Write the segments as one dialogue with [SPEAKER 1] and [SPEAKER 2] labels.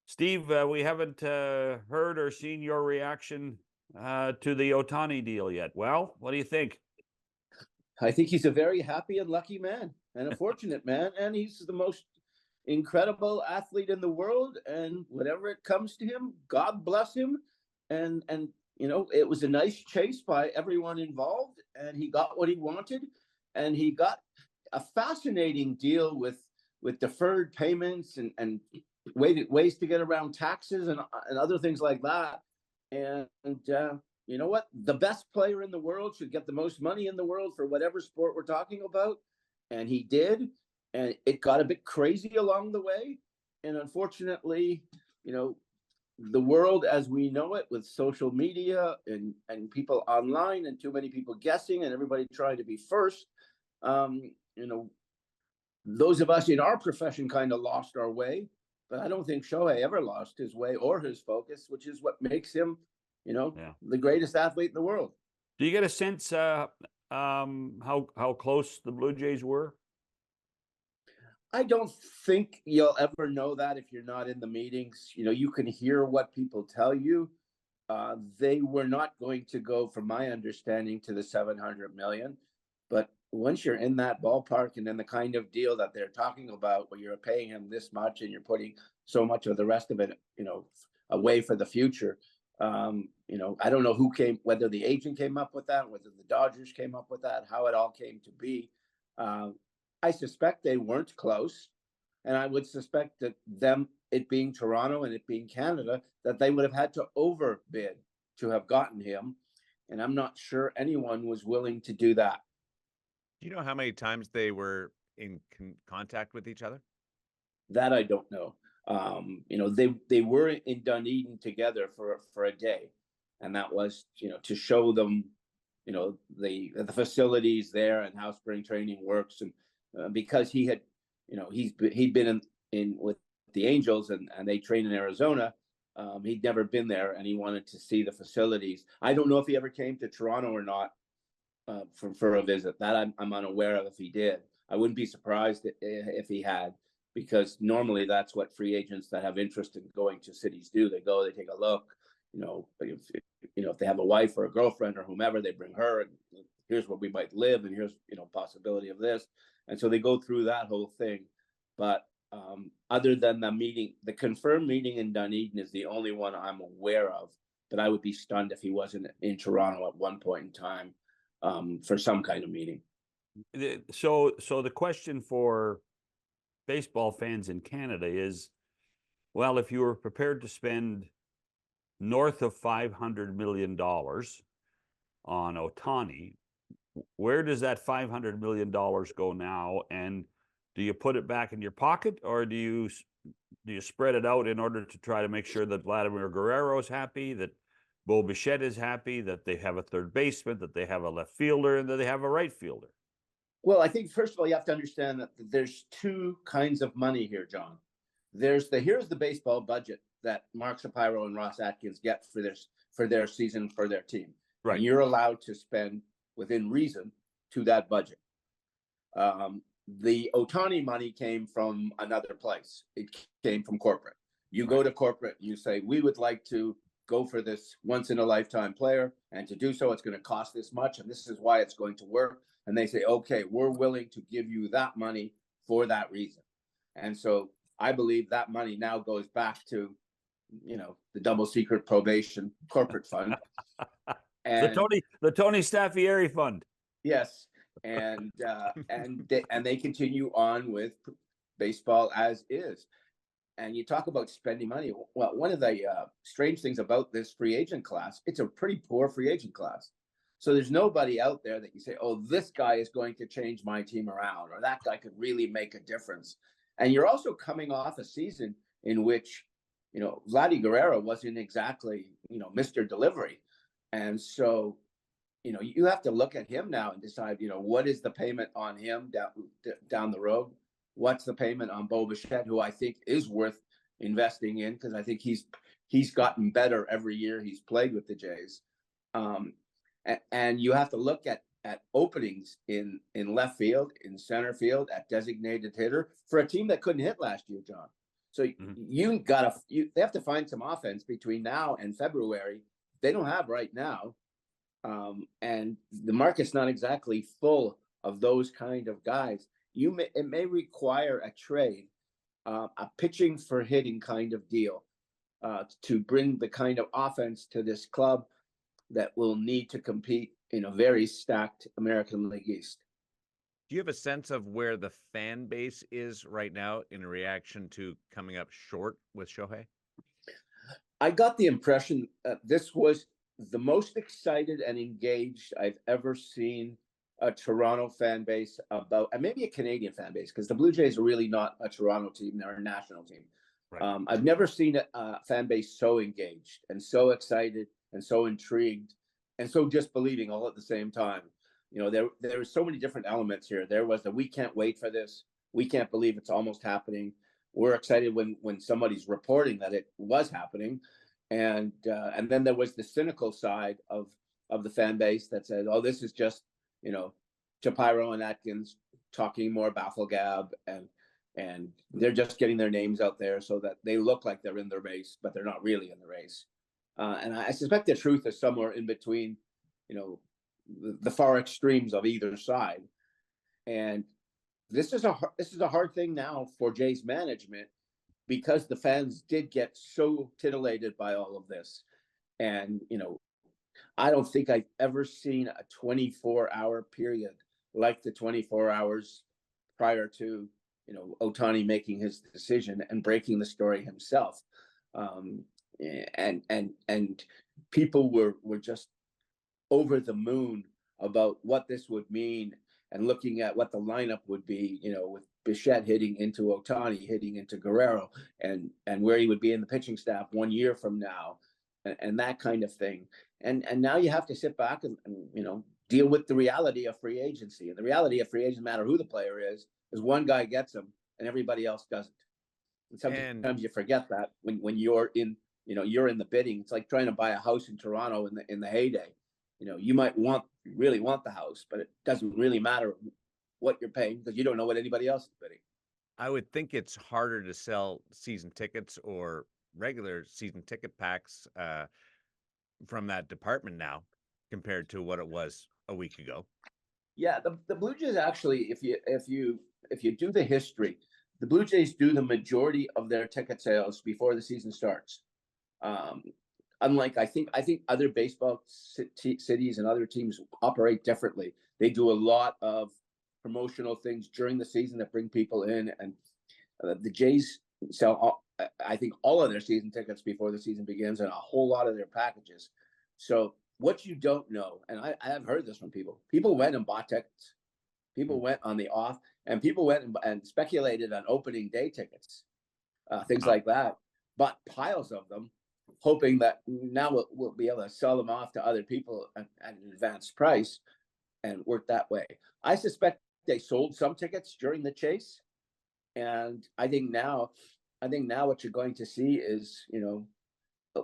[SPEAKER 1] Steve, we haven't heard or seen your reaction to the Ohtani deal yet. Well, what do you think?
[SPEAKER 2] I think he's a very happy and lucky man and a fortunate man. And he's the most incredible athlete in the world. And whatever it comes to him, God bless him. And it was a nice chase by everyone involved. And he got what he wanted. And he got a fascinating deal with deferred payments and ways to get around taxes and other things like that. And you know what? The best player in the world should get the most money in the world for whatever sport we're talking about. And he did. And it got a bit crazy along the way. And unfortunately, the world as we know it, with social media and people online and too many people guessing and everybody trying to be first, those of us in our profession kind of lost our way. But I don't think Shohei ever lost his way or his focus, which is what makes him the greatest athlete in the world.
[SPEAKER 1] Do you get a sense how close the Blue Jays were?
[SPEAKER 2] I don't think you'll ever know that if you're not in the meetings. You can hear what people tell you. They were not going to go, from my understanding, to the $700 million. But once you're in that ballpark and then the kind of deal that they're talking about, where you're paying him this much and you're putting so much of the rest of it, away for the future. I don't know whether the agent came up with that, whether the Dodgers came up with that, how it all came to be. I suspect they weren't close. And I would suspect that it being Toronto and it being Canada, that they would have had to overbid to have gotten him. And I'm not sure anyone was willing to do that.
[SPEAKER 3] Do you know how many times they were in contact with each other?
[SPEAKER 2] That I don't know. They were in Dunedin together for a day, and that was to show them the facilities there and how spring training works, and because he had he'd been in with the Angels and they train in Arizona. He'd never been there, and he wanted to see the facilities. I don't know if he ever came to Toronto or not for a visit. That I'm unaware of if he did. I wouldn't be surprised if he had, because normally that's what free agents that have interest in going to cities do. They go, they take a look. If they have a wife or a girlfriend or whomever, they bring her, and here's where we might live, and here's possibility of this, and so they go through that whole thing. But other than the confirmed meeting in Dunedin is the only one I'm aware of. But I would be stunned if he wasn't in Toronto at one point in time for some kind of meeting.
[SPEAKER 1] So the question for baseball fans in Canada is, well, if you were prepared to spend north of $500 million on Ohtani, where does that $500 million go now? And do you put it back in your pocket, or do you spread it out in order to try to make sure that Vladimir Guerrero is happy, that Bo Bichette is happy, that they have a third baseman, that they have a left fielder, and that they have a right fielder?
[SPEAKER 2] Well, I think, first of all, you have to understand that there's two kinds of money here, John. Here's the baseball budget that Mark Shapiro and Ross Atkins get for their season, for their team.
[SPEAKER 1] Right.
[SPEAKER 2] And you're allowed to spend within reason to that budget. The Ohtani money came from another place. It came from corporate. You go to corporate, you say, we would like to go for this once in a lifetime player, and to do so, it's going to cost this much, and this is why it's going to work. And they say, okay, we're willing to give you that money for that reason. And so I believe that money now goes back to, the double secret probation corporate fund.
[SPEAKER 1] And the Tony Staffieri fund.
[SPEAKER 2] Yes. And they continue on with baseball as is. And you talk about spending money. Well, one of the strange things about this free agent class, it's a pretty poor free agent class. So there's nobody out there that you say, oh, this guy is going to change my team around, or that guy could really make a difference. And you're also coming off a season in which, Vladdy Guerrero wasn't exactly, Mr. Delivery. And so, you have to look at him now and decide, what is the payment on him down the road? What's the payment on Bo Bichette, who I think is worth investing in, because I think he's gotten better every year he's played with the Jays. And you have to look at openings in left field, in center field, at designated hitter for a team that couldn't hit last year, John. So
[SPEAKER 1] Mhm.
[SPEAKER 2] they have to find some offense between now and February. They don't have right now. And the market's not exactly full of those kind of guys. It may require a trade, a pitching for hitting kind of deal, to bring the kind of offense to this club that will need to compete in a very stacked American League East.
[SPEAKER 3] Do you have a sense of where the fan base is right now in reaction to coming up short with Shohei?
[SPEAKER 2] I got the impression that this was the most excited and engaged I've ever seen a Toronto fan base about, and maybe a Canadian fan base, because the Blue Jays are really not a Toronto team; they're a national team.
[SPEAKER 1] Right.
[SPEAKER 2] I've never seen a fan base so engaged and so excited and so intrigued and so disbelieving all at the same time. You know, there were so many different elements here. There was the "we can't wait for this," "we can't believe it's almost happening," "we're excited when somebody's reporting that it was happening," and then there was the cynical side of the fan base that said, "Oh, this is just, you know, Shapiro and Atkins talking more bafflegab, and they're just getting their names out there so that they look like they're in the race, but they're not really in the race." And I suspect the truth is somewhere in between, you know, the far extremes of either side. And this is a hard thing now for Jay's management, because the fans did get so titillated by all of this. And, you know, I don't think I've ever seen a 24-hour period like the 24 hours prior to, you know, Ohtani making his decision and breaking the story himself. And people were just over the moon about what this would mean, and looking at what the lineup would be, you know, with Bichette hitting into Ohtani, hitting into Guerrero, and where he would be in the pitching staff 1 year from now, and that kind of thing. And now you have to sit back and, you know, deal with the reality of free agency. And the reality of free agency, no matter who the player is one guy gets them and everybody else doesn't. And sometimes you forget that when you're in, you know, you're in the bidding. It's like trying to buy a house in Toronto in the heyday. You know, you might really want the house, but it doesn't really matter what you're paying, because you don't know what anybody else is bidding.
[SPEAKER 3] I would think it's harder to sell season tickets or regular season ticket packs from that department now compared to what it was a week ago.
[SPEAKER 2] Yeah, the Blue Jays actually, if you do the history, the Blue Jays do the majority of their ticket sales before the season starts. Unlike I think other baseball cities and other teams operate differently. They do a lot of promotional things during the season that bring people in, and the Jays sell, I think, all of their season tickets before the season begins, and a whole lot of their packages. So what you don't know, and I have heard this from people went and bought tickets. People went on the off, and people went and speculated on opening day tickets, things like that, bought piles of them, hoping that now we'll be able to sell them off to other people at an advanced price and work that way. I suspect they sold some tickets during the chase. And I think now what you're going to see is, you know,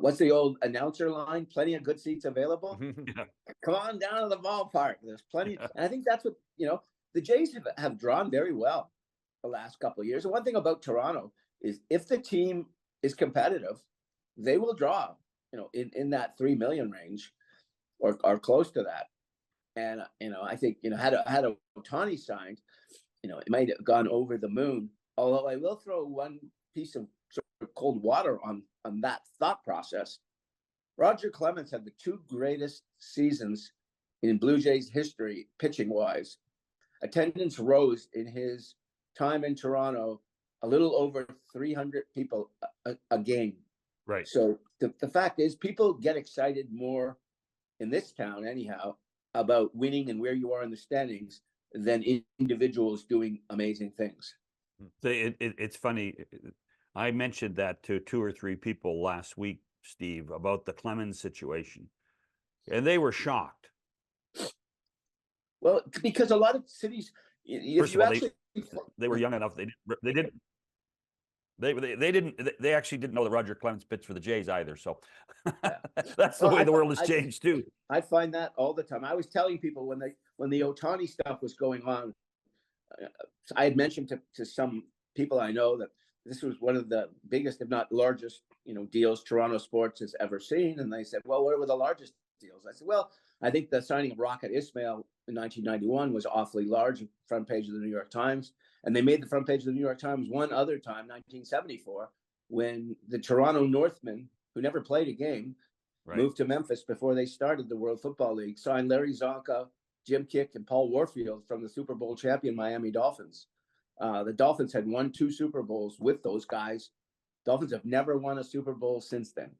[SPEAKER 2] what's the old announcer line? Plenty of good seats available.
[SPEAKER 1] Yeah.
[SPEAKER 2] Come on down to the ballpark. There's plenty. And I think that's what, you know, the Jays have drawn very well the last couple of years. And one thing about Toronto is, if the team is competitive, they will draw, you know, in that 3 million range, or close to that. And, you know, I think, you know, had Ohtani signed, you know, it might have gone over the moon. Although I will throw one piece of sort of cold water on that thought process. Roger Clemens had the 2 greatest seasons in Blue Jays history, pitching wise. Attendance rose in his time in Toronto a little over 300 people a game.
[SPEAKER 1] Right.
[SPEAKER 2] So the fact is, people get excited more in this town anyhow about winning and where you are in the standings than individuals doing amazing things.
[SPEAKER 1] It's funny. I mentioned that to 2 or 3 people last week, Steve, about the Clemens situation, and they were shocked.
[SPEAKER 2] Well, because a lot of cities,
[SPEAKER 1] First of all, they were young enough. They actually didn't know that Roger Clemens pitched for the Jays either. So that's the way the world has changed too.
[SPEAKER 2] I find that all the time. I was telling people when the Ohtani stuff was going on, I had mentioned to some people I know that this was one of the biggest, if not largest, deals Toronto sports has ever seen. And they said, well, what were the largest deals? I said, well, I think the signing of Rocket Ismail in 1991 was awfully large, front page of the New York Times. And they made the front page of the New York Times one other time, 1974, when the Toronto Northmen, who never played a game, moved to Memphis before they started the World Football League, signed Larry Zonka, Jim Kick, and Paul Warfield from the Super Bowl champion Miami Dolphins. The Dolphins had won 2 Super Bowls with those guys. Dolphins have never won a Super Bowl since then.